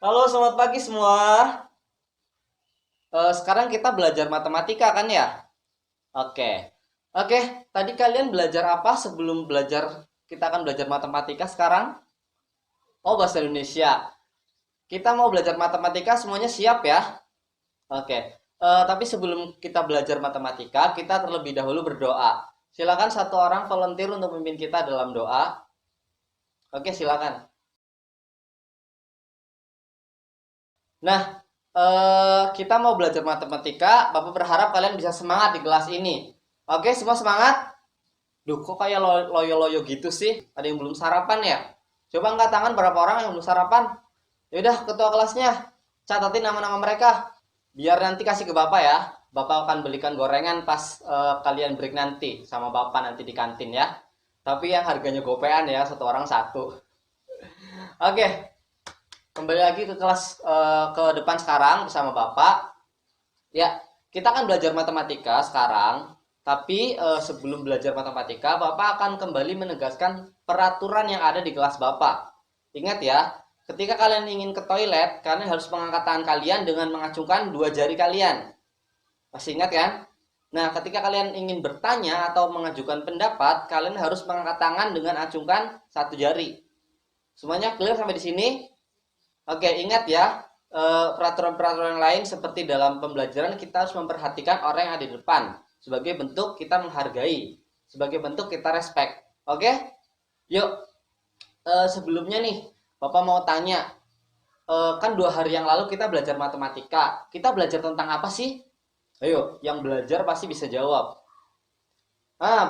Halo, selamat pagi semua. Sekarang kita belajar matematika kan ya? Oke. Oke, tadi kalian belajar apa sebelum belajar kita akan belajar matematika sekarang? Oh, bahasa Indonesia. Kita mau belajar matematika semuanya siap ya? Oke. Tapi sebelum kita belajar matematika, kita terlebih dahulu berdoa. Silakan satu orang volunteer untuk memimpin kita dalam doa. Oke, silakan. Nah, kita mau belajar matematika. Bapak berharap kalian bisa semangat di kelas ini. Oke, semua semangat? Duh, kok kayak loyo-loyo gitu sih? Ada yang belum sarapan ya? Coba angkat tangan berapa orang yang belum sarapan? Yaudah, ketua kelasnya, catatin nama-nama mereka. Biar nanti kasih ke Bapak ya. Bapak akan belikan gorengan pas kalian break nanti sama Bapak nanti di kantin ya. Tapi yang harganya gopean ya, satu orang satu. Oke, kembali lagi ke kelas ke depan sekarang bersama Bapak. Ya, kita akan belajar matematika sekarang. Tapi sebelum belajar matematika, Bapak akan kembali menegaskan peraturan yang ada di kelas Bapak. Ingat ya, ketika kalian ingin ke toilet, kalian harus mengangkat tangan kalian dengan mengacungkan dua jari kalian. Masih ingat kan? Nah, ketika kalian ingin bertanya atau mengajukan pendapat, kalian harus mengangkat tangan dengan acungkan satu jari. Semuanya clear sampai di sini? Oke, ingat ya, peraturan-peraturan yang lain seperti dalam pembelajaran kita harus memperhatikan orang yang ada di depan sebagai bentuk kita menghargai, sebagai bentuk kita respect. Oke? Yuk, sebelumnya nih, Bapak mau tanya, kan 2 hari yang lalu kita belajar matematika. Kita belajar tentang apa sih? Ayo, yang belajar pasti bisa jawab.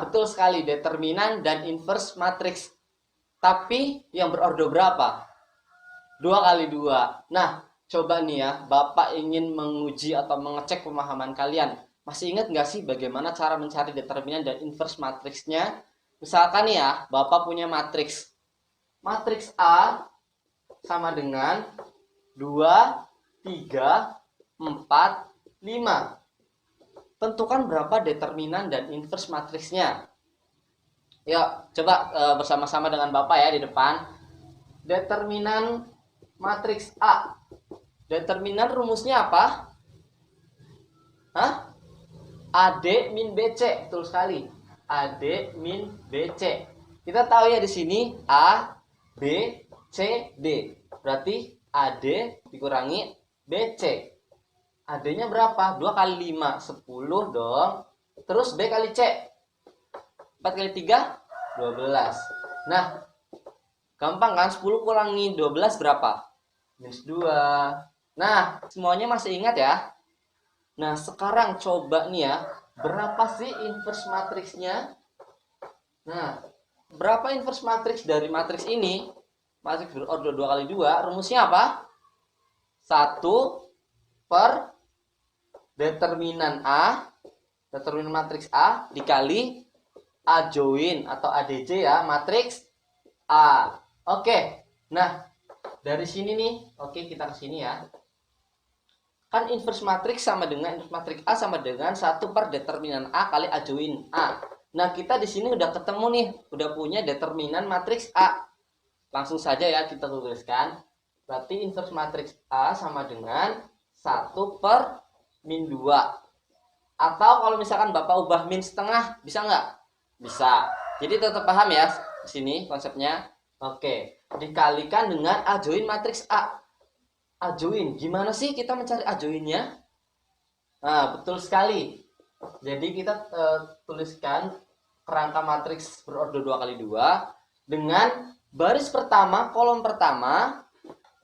Betul sekali, determinan dan inverse matrix. Tapi yang berordo berapa? 2 kali 2. Nah, coba nih ya, Bapak ingin menguji atau mengecek pemahaman kalian. Masih ingat nggak sih bagaimana cara mencari determinan dan inverse matriksnya? Misalkan nih ya, Bapak punya matriks. Matriks A sama dengan 2, 3, 4, 5. Tentukan berapa determinan dan inverse matriksnya. Yuk, coba bersama-sama dengan Bapak ya di depan. Determinan matriks A. Determinan rumusnya apa? Hah? AD min BC. Betul sekali. AD min BC. Kita tahu ya di sini A, B, C, D. Berarti AD dikurangi BC. AD-nya berapa? 2 kali 5, 10 dong. Terus B kali C. 4 kali 3, 12. Nah, gampang kan? 10 kurangi 12 berapa? Minus 2. Nah, semuanya masih ingat ya? Nah, sekarang coba nih ya, berapa sih inverse matriksnya? Nah, berapa inverse matriks dari matriks ini? Matriks berorder 2 kali 2, rumusnya apa? 1 per determinan A, determinan matriks A dikali A join atau ADJ ya, matriks A. Oke, nah dari sini nih, oke kita ke sini ya. Kan inverse matrix sama dengan inverse matrix A sama dengan 1 per determinan A kali A join A. Nah, kita di sini udah ketemu nih, udah punya determinan matriks A. Langsung saja ya kita tuliskan. Berarti inverse matrix A sama dengan 1 per min 2. Atau kalau misalkan Bapak ubah min setengah, bisa nggak? Bisa. Jadi tetap paham ya di sini konsepnya. Oke, dikalikan dengan A join matriks A. A join, gimana sih kita mencari A joinnya? Nah, betul sekali. Jadi kita tuliskan kerangka matriks berorder 2 kali 2 dengan baris pertama, kolom pertama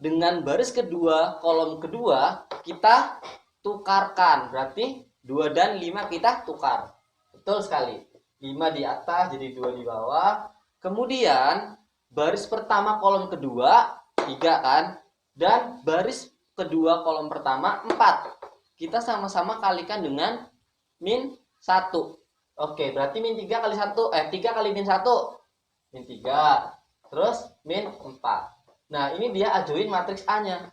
dengan baris kedua, kolom kedua kita tukarkan. Berarti 2 dan 5 kita tukar. Betul sekali. 5 di atas jadi 2 di bawah. Kemudian baris pertama kolom kedua 3 kan? Dan baris kedua kolom pertama 4. Kita sama-sama kalikan dengan min 1. Oke, berarti min 3 kali 1, 3 kali min 1. Min 3. Terus min 4. Nah, ini dia ajuin matriks A-nya.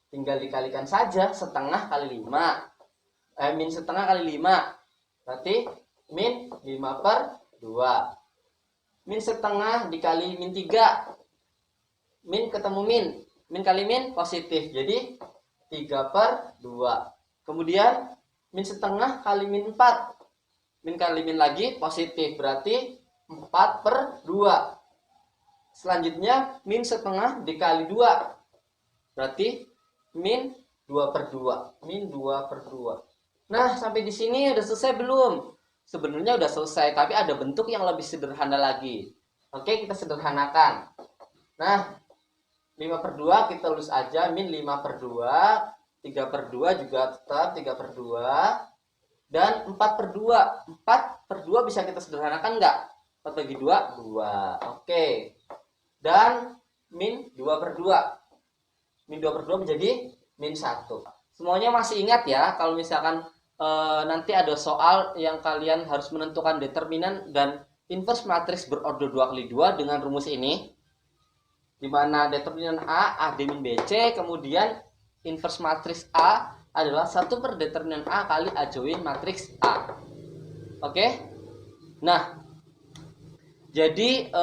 Tinggal dikalikan saja setengah kali 5. Min setengah kali 5. Berarti min 5 per 2. Min setengah dikali min 3. Min ketemu min. min kali min positif, jadi 3/2. Kemudian min setengah kali min 4, min kali min lagi positif, berarti 4/2. Selanjutnya min setengah dikali 2, berarti min 2/2, min 2/2. Nah, sampai di sini udah selesai belum? Sebenarnya udah selesai, tapi ada bentuk yang lebih sederhana lagi. Oke, kita sederhanakan. Nah, 5/2 kita tulis aja, min 5/2, 3/2 juga tetap 3/2, dan 4/2. 4/2 bisa kita sederhanakan nggak? 4 bagi 2, 2. Oke. Dan min 2/2. Min 2/2 menjadi min 1. Semuanya masih ingat ya, kalau misalkan nanti ada soal yang kalian harus menentukan determinan dan inverse matriks berorder 2x2 dengan rumus ini, di mana determinan A min BC, kemudian inverse matriks A adalah 1 per determinan A kali A join matriks A. Oke? Nah, jadi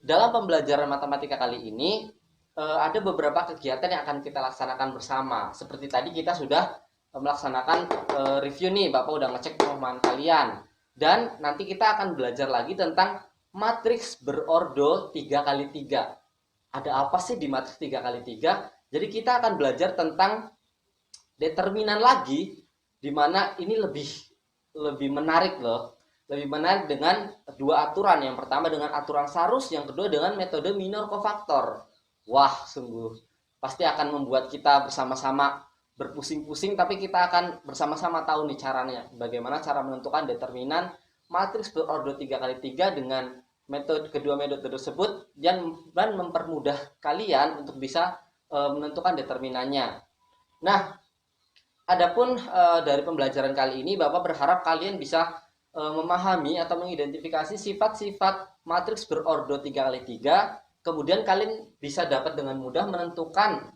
dalam pembelajaran matematika kali ini ada beberapa kegiatan yang akan kita laksanakan bersama. Seperti tadi kita sudah melaksanakan review nih, Bapak udah ngecek pemahaman kalian. Dan nanti kita akan belajar lagi tentang matriks berordo 3x3. Ada apa sih di matriks 3x3? Jadi kita akan belajar tentang determinan lagi, dimana ini lebih menarik loh. Lebih menarik dengan dua aturan. Yang pertama dengan aturan Sarus, yang kedua dengan metode minor kofaktor. Wah, sungguh pasti akan membuat kita bersama-sama berpusing-pusing, tapi kita akan bersama-sama tahu nih caranya, bagaimana cara menentukan determinan matriks berordo 3x3 dengan kedua metode tersebut, dan mempermudah kalian untuk bisa menentukan determinannya. Nah, adapun dari pembelajaran kali ini, Bapak berharap kalian bisa memahami atau mengidentifikasi sifat-sifat matriks berordo 3x3, kemudian kalian bisa dapat dengan mudah menentukan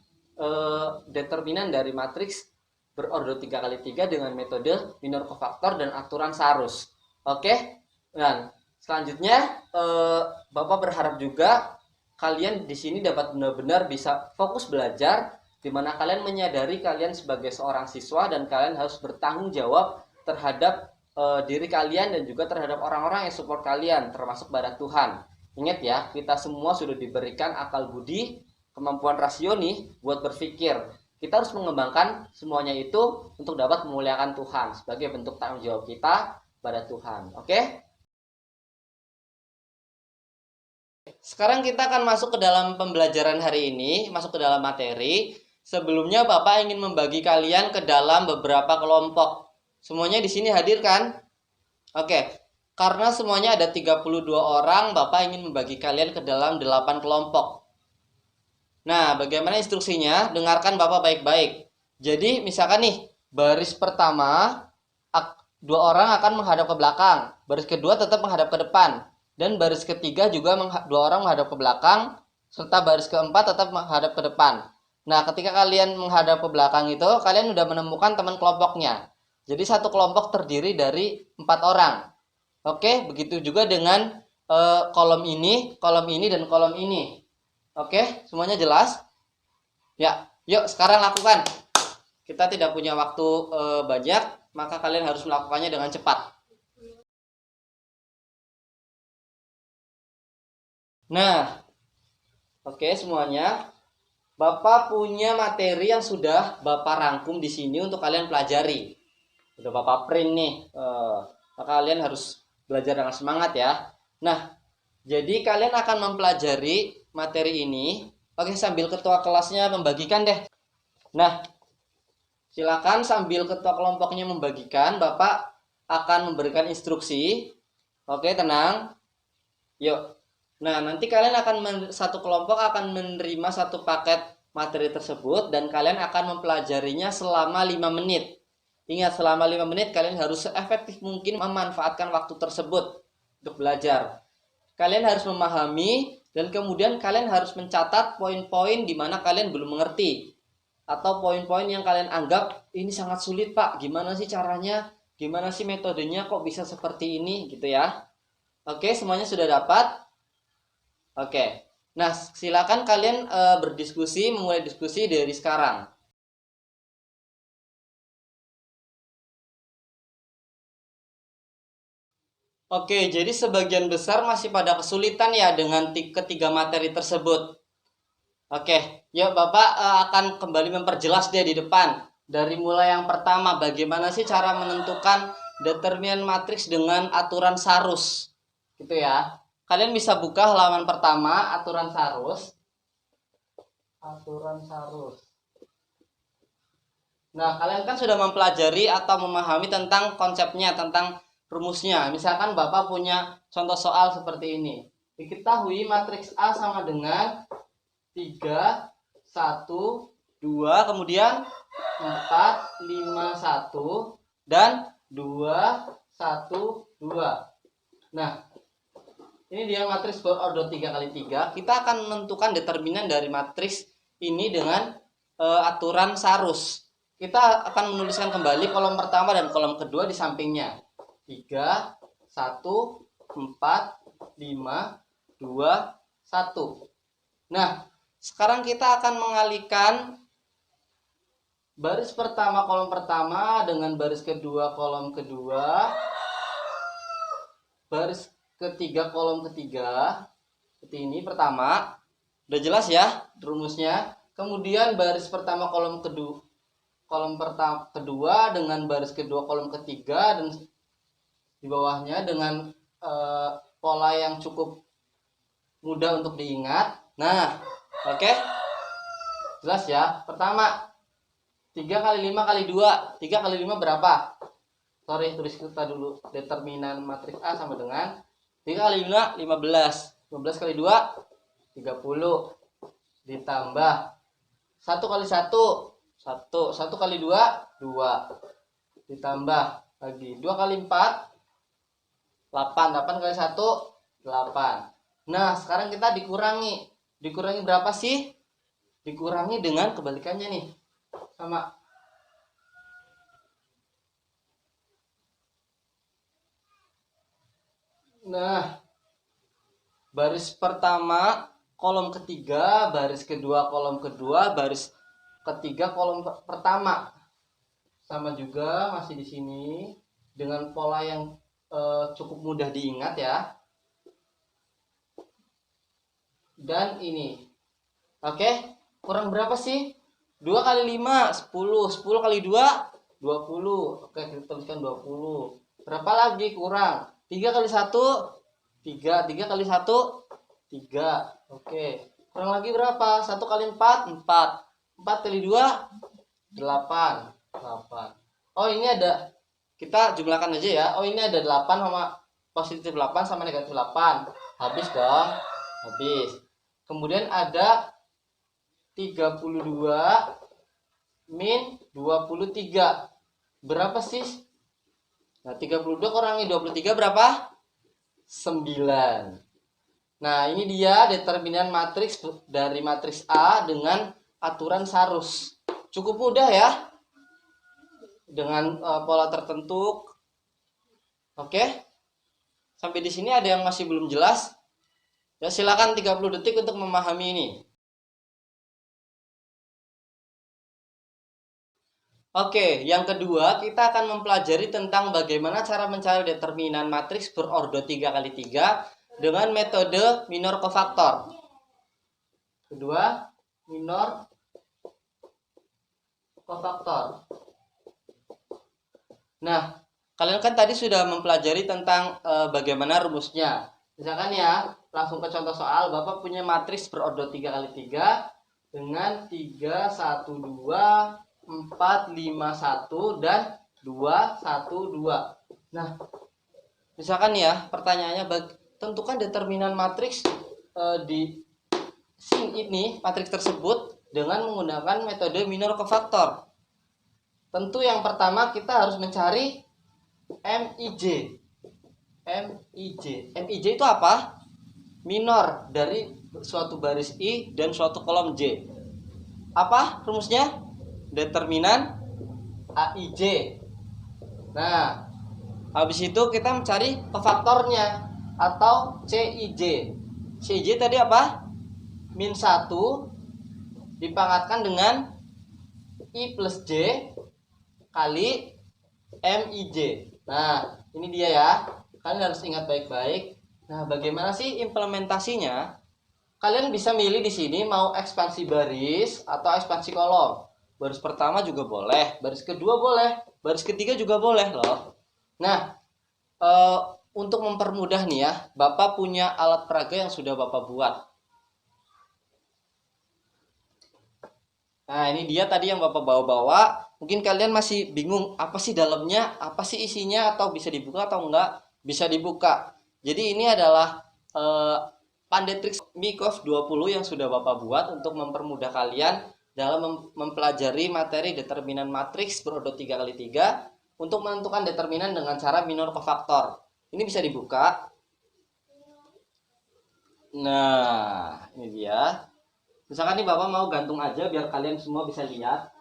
determinan dari matriks berordo 3x3 dengan metode minor kofaktor dan aturan Sarus. Oke? Dan selanjutnya Bapak berharap juga kalian di sini dapat benar-benar bisa fokus belajar, di mana kalian menyadari kalian sebagai seorang siswa dan kalian harus bertanggung jawab terhadap diri kalian dan juga terhadap orang-orang yang support kalian, termasuk pada Tuhan. Ingat ya, kita semua sudah diberikan akal budi, kemampuan rasio nih buat berpikir. Kita harus mengembangkan semuanya itu untuk dapat memuliakan Tuhan sebagai bentuk tanggung jawab kita pada Tuhan. Oke? Sekarang kita akan masuk ke dalam pembelajaran hari ini, masuk ke dalam materi. Sebelumnya Bapak ingin membagi kalian ke dalam beberapa kelompok. Semuanya di sini hadir kan? Oke. Karena semuanya ada 32 orang, Bapak ingin membagi kalian ke dalam 8 kelompok. Nah, bagaimana instruksinya? Dengarkan Bapak baik-baik. Jadi, misalkan nih, baris pertama, 2 orang akan menghadap ke belakang. Baris kedua tetap menghadap ke depan. Dan baris ketiga juga 2 orang menghadap ke belakang, serta baris keempat tetap menghadap ke depan. Nah, ketika kalian menghadap ke belakang itu, kalian sudah menemukan teman kelompoknya. Jadi, satu kelompok terdiri dari 4 orang. Oke, begitu juga dengan kolom ini, dan kolom ini. Oke, semuanya jelas? Ya, yuk sekarang lakukan. Kita tidak punya waktu banyak, maka kalian harus melakukannya dengan cepat. Nah, oke semuanya. Bapak punya materi yang sudah Bapak rangkum di sini untuk kalian pelajari. Udah Bapak print nih. Maka kalian harus belajar dengan semangat ya. Nah, jadi kalian akan mempelajari materi ini. Oke, sambil ketua kelasnya membagikan deh. Nah, silakan sambil ketua kelompoknya membagikan, Bapak akan memberikan instruksi. Oke, tenang. Yuk. Nah, nanti kalian satu kelompok akan menerima satu paket materi tersebut dan kalian akan mempelajarinya selama 5 menit. Ingat, selama 5 menit kalian harus seefektif mungkin memanfaatkan waktu tersebut untuk belajar. Kalian harus memahami dan kemudian kalian harus mencatat poin-poin di mana kalian belum mengerti. Atau poin-poin yang kalian anggap ini sangat sulit Pak, gimana sih caranya? Gimana sih metodenya kok bisa seperti ini gitu ya. Oke, semuanya sudah dapat? Oke. Nah, silakan kalian berdiskusi, memulai diskusi dari sekarang. Oke, jadi sebagian besar masih pada kesulitan ya dengan ketiga materi tersebut. Oke, yuk Bapak akan kembali memperjelas dia di depan. Dari mulai yang pertama, bagaimana sih cara menentukan determinan matriks dengan aturan Sarus? Gitu ya. Kalian bisa buka halaman pertama, aturan Sarus. Aturan Sarus. Nah, kalian kan sudah mempelajari atau memahami tentang konsepnya, tentang rumusnya. Misalkan Bapak punya contoh soal seperti ini. Diketahui matriks A sama dengan 3, 1, 2, kemudian 4, 5, 1, dan 2, 1, 2. Nah, ini dia matriks berordo 3x3. Kita akan menentukan determinan dari matriks ini dengan aturan Sarus. Kita akan menuliskan kembali kolom pertama dan kolom kedua di sampingnya. 3, 1, 4, 5, 2, 1. Nah, sekarang kita akan mengalihkan baris pertama kolom pertama dengan baris kedua kolom kedua, baris ketiga kolom ketiga, seperti ini. Pertama, udah jelas ya rumusnya. Kemudian baris pertama kolom kedua dengan baris kedua kolom ketiga, dan di bawahnya dengan pola yang cukup mudah untuk diingat. Nah, oke, jelas ya. Pertama, 3 kali 5 kali 2. 3 kali 5 berapa? Sorry, tulis kita dulu. Determinan matriks A sama dengan 3 kali 5, 15. 15 kali 2, 30. Ditambah 1 kali 1, 1. 1 kali 2, 2. Ditambah lagi 2 kali 4, 8. 8 kali 1, 8. Nah, sekarang kita dikurangi. Dikurangi berapa sih? Dikurangi dengan kebalikannya nih. Sama. Nah, baris pertama kolom ketiga, baris kedua kolom kedua, baris ketiga kolom pertama. Sama juga masih di sini dengan pola yang cukup mudah diingat ya. Dan ini. Oke, kurang berapa sih? 2 kali 5, 10. 10 kali 2, 20. Oke, kita tuliskan 20. Berapa lagi kurang? 3 kali 1, 3. 3 kali 1, 3. Oke, kurang lagi berapa? 1 kali 4, 4. 4 kali 2, 8. 8. Oh, ini ada, kita jumlahkan aja ya. Oh, ini ada 8 sama positif 8 sama negatif 8. Habis dong. Habis. Kemudian ada 32 min 23. Berapa sih? Nah, 32 kurangi 23 berapa? 9. Nah, ini dia determinan matriks dari matriks A dengan aturan Sarus. Cukup mudah ya. Dengan pola tertentu. Oke. Sampai di sini ada yang masih belum jelas? Ya, silakan 30 detik untuk memahami ini. Oke, yang kedua kita akan mempelajari tentang bagaimana cara mencari determinan matriks berordo 3x3 dengan metode minor kofaktor. Kedua, minor kofaktor. Nah, kalian kan tadi sudah mempelajari tentang bagaimana rumusnya. Misalkan ya, langsung ke contoh soal. Bapak punya matriks berordo 3x3 dengan 3, 1, 2, 4, 5, 1, dan 2, 1, 2. Nah, misalkan ya, pertanyaannya tentukan determinan matriks di ini, matriks tersebut dengan menggunakan metode minor kofaktor. Tentu yang pertama kita harus mencari MIJ. MIJ itu apa? Minor dari suatu baris I dan suatu kolom J. Apa rumusnya? Determinan AIJ. Nah, habis itu kita mencari kofaktornya atau CIJ. CIJ tadi apa? min 1 dipangkatkan dengan I plus J kali MIJ. Nah, ini dia ya. Kalian harus ingat baik-baik. Nah, bagaimana sih implementasinya? Kalian bisa milih di sini mau ekspansi baris atau ekspansi kolom. Baris pertama juga boleh, baris kedua boleh, baris ketiga juga boleh loh. Nah, untuk mempermudah nih ya, Bapak punya alat peraga yang sudah Bapak buat. Nah, ini dia tadi yang Bapak bawa-bawa. Mungkin kalian masih bingung, apa sih dalamnya, apa sih isinya, atau bisa dibuka atau enggak? Bisa dibuka. Jadi ini adalah Pandetrix Mikov 20 yang sudah Bapak buat untuk mempermudah kalian dalam mempelajari materi determinan matriks berordo 3x3 untuk menentukan determinan dengan cara minor kofaktor. Ini bisa dibuka. Nah, ini dia. Misalkan nih Bapak mau gantung aja biar kalian semua bisa lihat.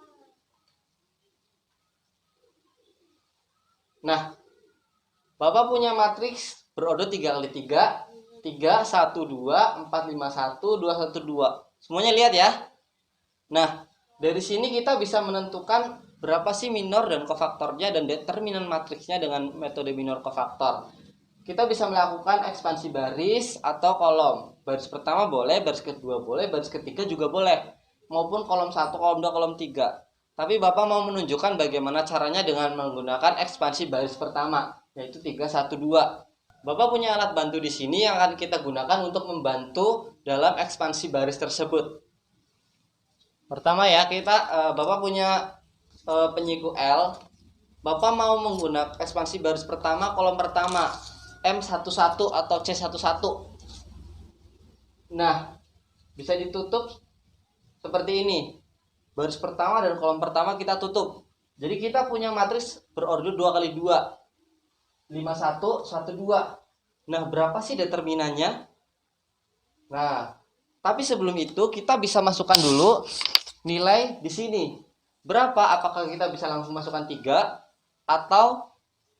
Nah, Bapak punya matriks berordo 3x3, 3, 1, 2, 4, 5, 1, 2, 1, 2. Semuanya lihat ya. Nah, dari sini kita bisa menentukan berapa sih minor dan kofaktornya dan determinan matriksnya dengan metode minor kofaktor. Kita bisa melakukan ekspansi baris atau kolom. Baris pertama boleh, baris kedua boleh, baris ketiga juga boleh. Maupun kolom 1, kolom 2, kolom 3. Tapi Bapak mau menunjukkan bagaimana caranya dengan menggunakan ekspansi baris pertama, yaitu 3, 1, 2. Bapak punya alat bantu di sini yang akan kita gunakan untuk membantu dalam ekspansi baris tersebut. Pertama ya, Bapak punya penyiku L. Bapak mau menggunakan ekspansi baris pertama, kolom pertama. M11 atau C11. Nah, bisa ditutup seperti ini. Baris pertama dan kolom pertama kita tutup. Jadi kita punya matriks berordo 2x2. 51, 12. Nah, berapa sih determinannya? Nah, tapi sebelum itu kita bisa masukkan dulu nilai di sini. Berapa? Apakah kita bisa langsung masukkan 3 atau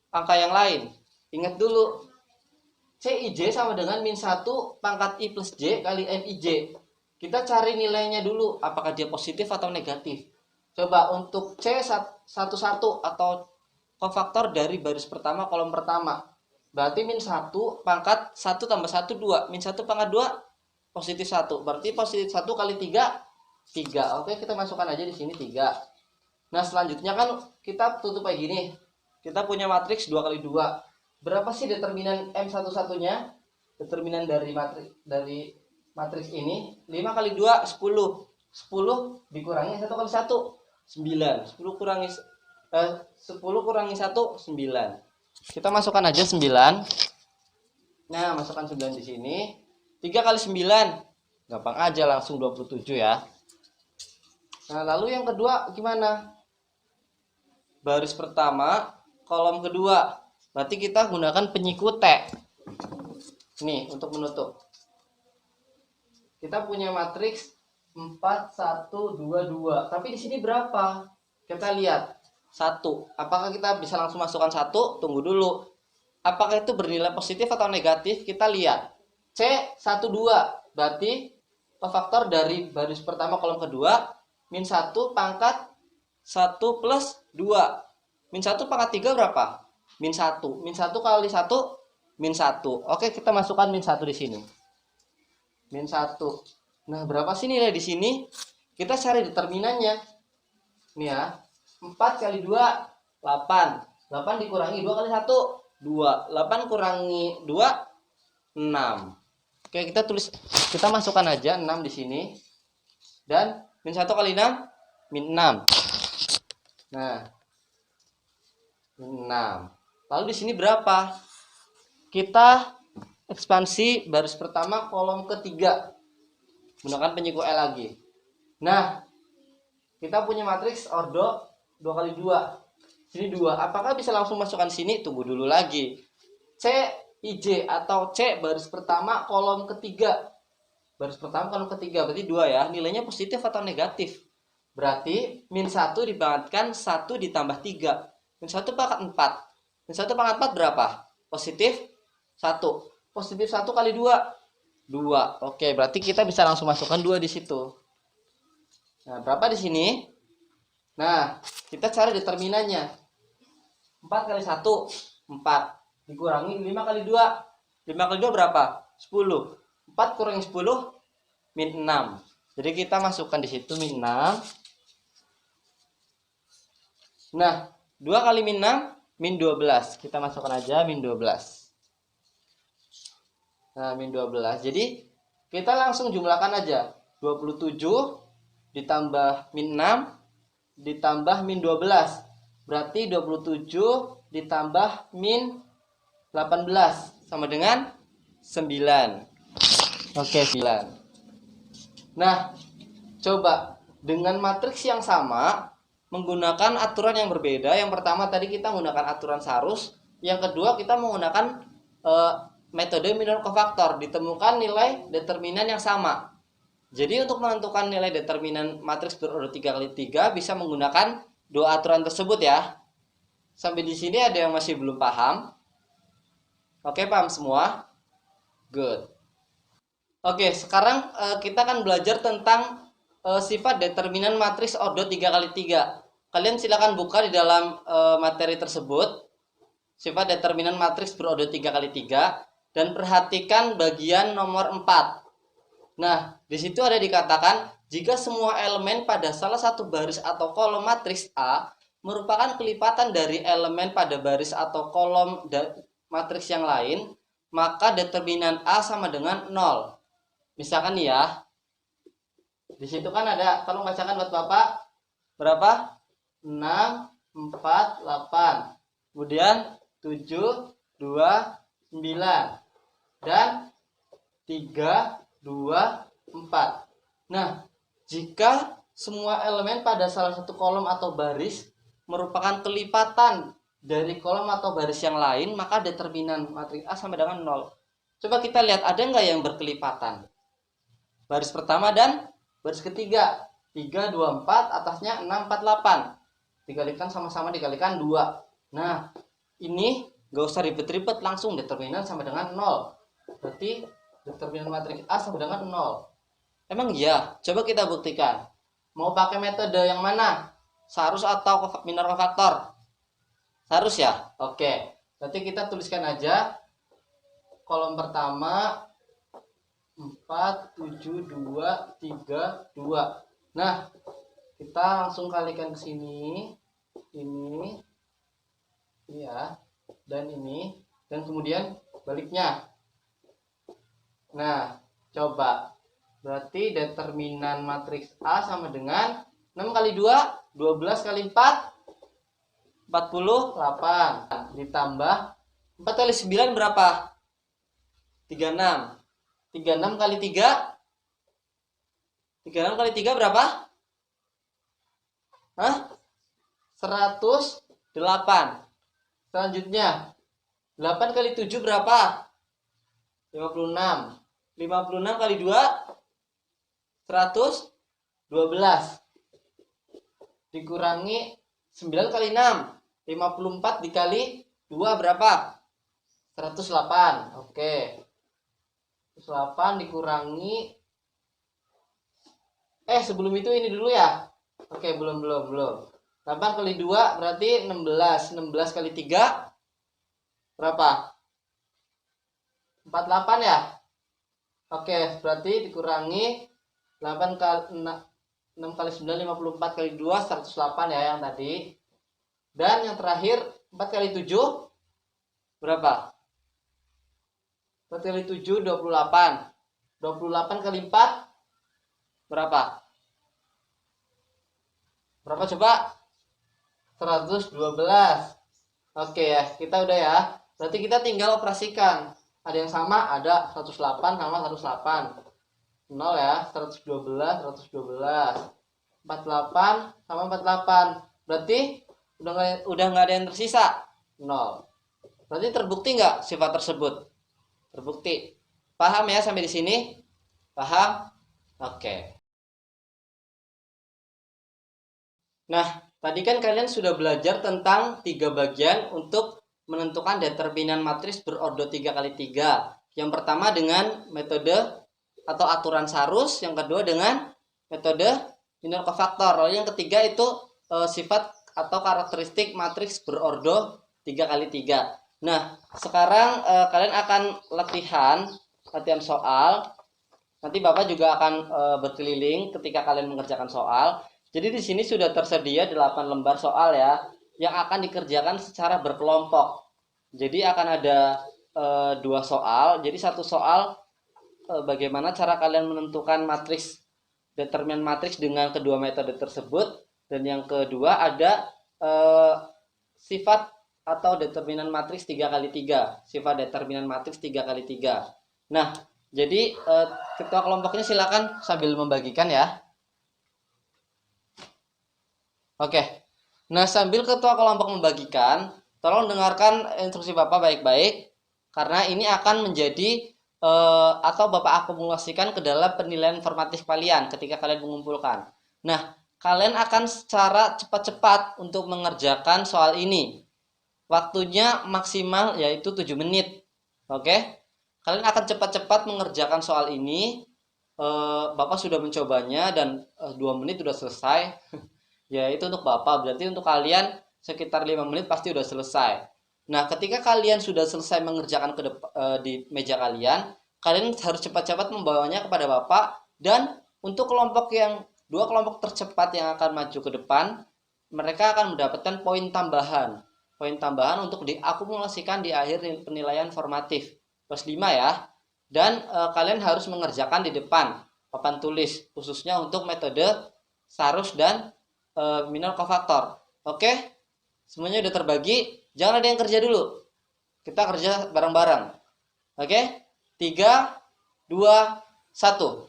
angka yang lain? Ingat dulu, CIJ sama dengan min 1 pangkat I plus J kali MIJ. Kita cari nilainya dulu, apakah dia positif atau negatif. Coba untuk C11 atau kofaktor dari baris pertama kolom pertama. Berarti min 1 pangkat 1 tambah 1, 2. Min 1 pangkat 2, positif 1. Berarti positif 1 kali 3, 3. Oke, kita masukkan aja di sini 3. Nah, selanjutnya kan kita tutup kayak gini. Kita punya matriks 2x2. Berapa sih determinan M11-nya? Determinan dari matriks ini 5 kali 2, 10. 10 dikurangi 1 kali 1, 9. 10 kurangi 1, 9. Kita masukkan aja 9. Nah, masukkan 9 di sini. 3 kali 9. Gampang aja, langsung 27 ya. Nah, lalu yang kedua gimana? Baris pertama, kolom kedua. Berarti kita gunakan penyiku T. Nih, untuk menutup. Kita punya matriks 4, 1, 2, 2. Tapi di sini berapa? Kita lihat. 1. Apakah kita bisa langsung masukkan 1? Tunggu dulu. Apakah itu bernilai positif atau negatif? Kita lihat. C12. Berarti kofaktor dari baris pertama kolom kedua. Min 1 pangkat 1 plus 2. Min 1 pangkat 3 berapa? Min 1. Min 1 kali 1, min 1. Oke, kita masukkan min 1 di sini. Min 1. Nah, berapa sih nilai di sini? Kita cari determinannya. Nih ya. 4 kali 2, 8. 8 dikurangi 2 kali 1, 2. 8 kurangi 2, 6. Oke, kita masukkan aja 6 di sini. Dan min 1 kali 6, min 6. Nah, min 6. Lalu di sini berapa? Kita ekspansi baris pertama kolom ketiga. Gunakan penyiku L lagi. Nah, kita punya matriks ordo 2x2. Sini 2. Apakah bisa langsung masukkan sini? Tunggu dulu lagi. CIJ atau C baris pertama kolom ketiga. Baris pertama kolom ketiga berarti 2 ya. Nilainya positif atau negatif? Berarti min 1 dibangkitkan 1 ditambah 3. Min 1 pangkat 4. Min 1 pangkat 4 berapa? Positif 1. Positif 1 kali 2, 2. Oke, berarti kita bisa langsung masukkan 2 di situ. Nah, berapa di sini? Nah, kita cari determinannya. 4 kali 1, 4. Dikurangi 5 kali 2. 5 kali 2 berapa? 10. 4 kurangi 10, min 6. Jadi kita masukkan di situ min 6. Nah, 2 kali min 6, min 12. Kita masukkan aja min 12. Nah, min 12. Jadi, kita langsung jumlahkan aja. 27 ditambah min 6 ditambah min 12. Berarti 27 ditambah min 18 sama dengan 9. Oke, 9. Nah, coba dengan matriks yang sama menggunakan aturan yang berbeda. Yang pertama tadi kita menggunakan aturan Sarus, yang kedua kita menggunakan metode minor kofaktor, ditemukan nilai determinan yang sama. Jadi untuk menentukan nilai determinan matriks berorder 3x3 bisa menggunakan dua aturan tersebut ya. Sampai di sini ada yang masih belum paham? Oke, paham semua? Good. Oke, sekarang kita akan belajar tentang sifat determinan matriks order 3x3. Kalian silakan buka di dalam materi tersebut. Sifat determinan matriks berorder 3x3 dan perhatikan bagian nomor 4. Nah, di situ ada dikatakan jika semua elemen pada salah satu baris atau kolom matriks A merupakan kelipatan dari elemen pada baris atau kolom matriks yang lain, maka determinan A sama dengan 0. Misalkan ya, di situ kan ada, tolong bacakan buat Bapak, berapa? 6, 4, 8. Kemudian 7, 2, 9. Dan 3, 2, 4. Nah, jika semua elemen pada salah satu kolom atau baris merupakan kelipatan dari kolom atau baris yang lain, maka determinan matriks A sama dengan 0. Coba kita lihat, ada nggak yang berkelipatan? Baris pertama dan baris ketiga. 3, 2, 4, atasnya 6, 4, 8. Dikalikan sama-sama dikalikan 2. Nah, ini nggak usah ribet-ribet, langsung determinan sama dengan 0. Berarti determinan matriks A sama dengan 0. Emang iya? Coba kita buktikan. Mau pakai metode yang mana? Sarus atau minor kofaktor? Sarus ya? Oke. Berarti kita tuliskan aja kolom pertama 4, 7, 2, 3, 2. Nah, kita langsung kalikan ke sini. Ini ya, dan ini, dan kemudian baliknya. Nah, coba. Berarti determinan matriks A sama dengan 6 kali 2, 12 kali 4, 48. Ditambah 4 kali 9 berapa? 36. 36 kali 3. 36 kali 3 berapa? Hah? 108. Selanjutnya 8 kali 7 berapa? 56. 56 kali 2 112. Dikurangi 9 kali 6. 54 dikali 2 berapa? 108. Oke. 108 dikurangi sebelum itu ini dulu ya. Oke, belum. 8 kali 2 berarti 16. 16 kali 3 berapa? 48 ya? Oke, berarti dikurangi 8 kali 6 kali 9, 54 kali 2, 108 ya yang tadi. Dan yang terakhir 4 kali 7 berapa? 4 kali 7, 28. 28 kali 4 berapa? Berapa coba? 112. Oke ya, kita udah ya. Berarti kita tinggal operasikan. Ada yang sama, ada 108 sama 108. 0 ya, 112, 48 sama 48. Berarti udah nggak ada yang tersisa. 0. Berarti terbukti nggak sifat tersebut? Terbukti. Paham ya sampai di sini? Paham? Oke. Nah, tadi kan kalian sudah belajar tentang 3 bagian untuk menentukan determinan matriks berorder 3x3. Yang pertama dengan metode atau aturan Sarus, yang kedua dengan metode minor cofactor. Lalu yang ketiga itu sifat atau karakteristik matriks berordo 3x3. Nah, sekarang kalian akan latihan soal. Nanti Bapak juga akan berkeliling ketika kalian mengerjakan soal. Jadi di sini sudah tersedia 8 lembar soal ya, yang akan dikerjakan secara berkelompok. Jadi akan ada 2 soal. Jadi satu soal bagaimana cara kalian menentukan matriks, determinan matriks dengan kedua metode tersebut. Dan yang kedua ada sifat atau determinan matriks 3x3. Sifat determinan matriks 3x3. Nah, jadi ketua kelompoknya silakan sambil membagikan ya. Oke. Nah, sambil ketua kelompok membagikan, tolong dengarkan instruksi Bapak baik-baik karena ini akan menjadi atau Bapak akumulasikan ke dalam penilaian formatif kalian ketika kalian mengumpulkan. Nah, kalian akan secara cepat-cepat untuk mengerjakan soal ini. Waktunya maksimal yaitu 7 menit. Oke? Kalian akan cepat-cepat mengerjakan soal ini. Bapak sudah mencobanya dan 2 menit sudah selesai. Ya, itu untuk Bapak. Berarti untuk kalian sekitar 5 menit pasti sudah selesai. Nah, ketika kalian sudah selesai mengerjakan di meja kalian harus cepat-cepat membawanya kepada Bapak. Dan untuk kelompok yang 2 kelompok tercepat yang akan maju ke depan, mereka akan mendapatkan poin tambahan. Poin tambahan untuk diakumulasikan di akhir penilaian formatif. Plus 5 ya. Dan kalian harus mengerjakan di depan papan tulis, khususnya untuk metode Sarus dan minor cofactor. Oke? Semuanya udah terbagi. Jangan ada yang kerja dulu. Kita kerja bareng-bareng. Oke? 3, 2, 1.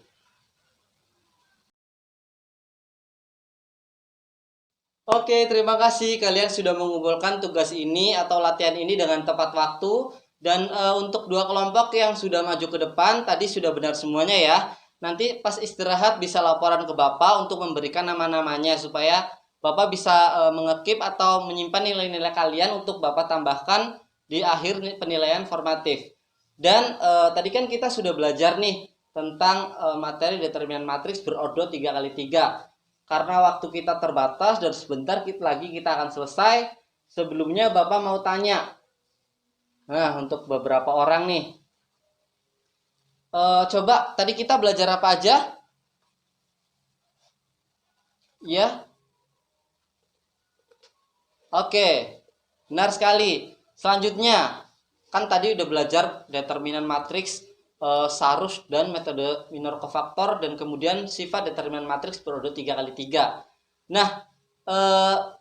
Oke, terima kasih kalian sudah mengumpulkan tugas ini atau latihan ini dengan tepat waktu. Dan untuk 2 kelompok yang sudah maju ke depan, tadi sudah benar semuanya ya. Nanti pas istirahat bisa laporan ke Bapak untuk memberikan nama-namanya supaya Bapak bisa mengekip atau menyimpan nilai-nilai kalian untuk Bapak tambahkan di akhir penilaian formatif. Dan tadi kan kita sudah belajar nih tentang materi determinan matriks berordo 3x3. Karena waktu kita terbatas dan sebentar lagi kita akan selesai. Sebelumnya Bapak mau tanya. Nah, untuk beberapa orang nih. Coba, tadi kita belajar apa aja? Ya. Oke, benar sekali. Selanjutnya, kan tadi udah belajar determinan matriks Sarus dan metode minor cofactor dan kemudian sifat determinan matriks berordo 3x3. Nah,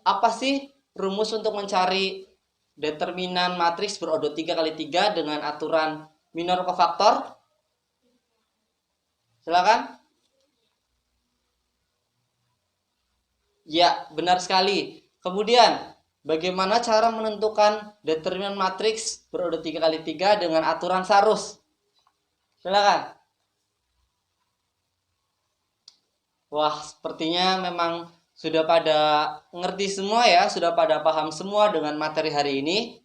apa sih rumus untuk mencari determinan matriks berordo 3x3 dengan aturan minor cofactor? Silakan. Ya, benar sekali. Kemudian, bagaimana cara menentukan determinan matriks berordo 3x3 dengan aturan Sarus? Silakan. Wah, sepertinya memang sudah pada ngerti semua ya, sudah pada paham semua dengan materi hari ini.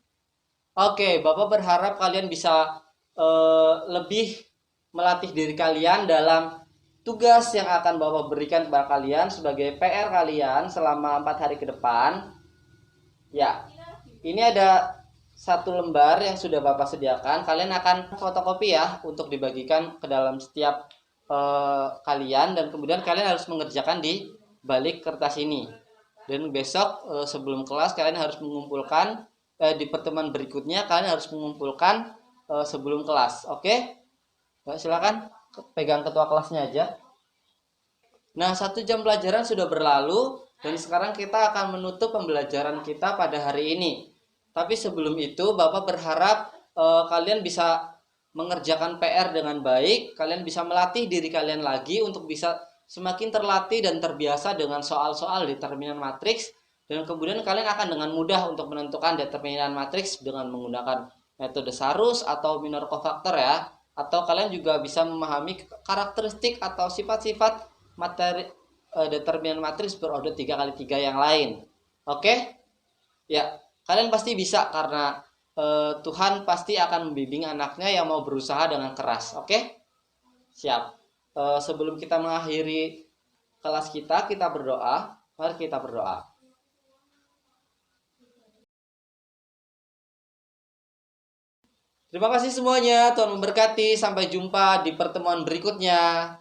Oke, Bapak berharap kalian bisa lebih melatih diri kalian dalam tugas yang akan Bapak berikan kepada kalian sebagai PR kalian selama 4 hari ke depan. Ya, ini ada 1 lembar yang sudah Bapak sediakan. Kalian akan fotokopi ya untuk dibagikan ke dalam setiap kalian dan kemudian kalian harus mengerjakan di balik kertas ini. Dan besok sebelum kelas kalian harus mengumpulkan di pertemuan berikutnya kalian harus mengumpulkan sebelum kelas. Oke? Silakan pegang ketua kelasnya aja. Nah, 1 jam pelajaran sudah berlalu dan sekarang kita akan menutup pembelajaran kita pada hari ini. Tapi sebelum itu Bapak berharap kalian bisa mengerjakan PR dengan baik, kalian bisa melatih diri kalian lagi untuk bisa semakin terlatih dan terbiasa dengan soal-soal determinan matriks, dan kemudian kalian akan dengan mudah untuk menentukan determinan matriks dengan menggunakan metode Sarus atau minor cofactor ya, atau kalian juga bisa memahami karakteristik atau sifat-sifat materi determinan matriks berordo 3x3 yang lain. Oke? Ya, kalian pasti bisa karena Tuhan pasti akan membimbing anaknya yang mau berusaha dengan keras. Oke? Siap. Sebelum kita mengakhiri kelas kita berdoa. Mari kita berdoa. Terima kasih semuanya. Tuhan memberkati. Sampai jumpa di pertemuan berikutnya.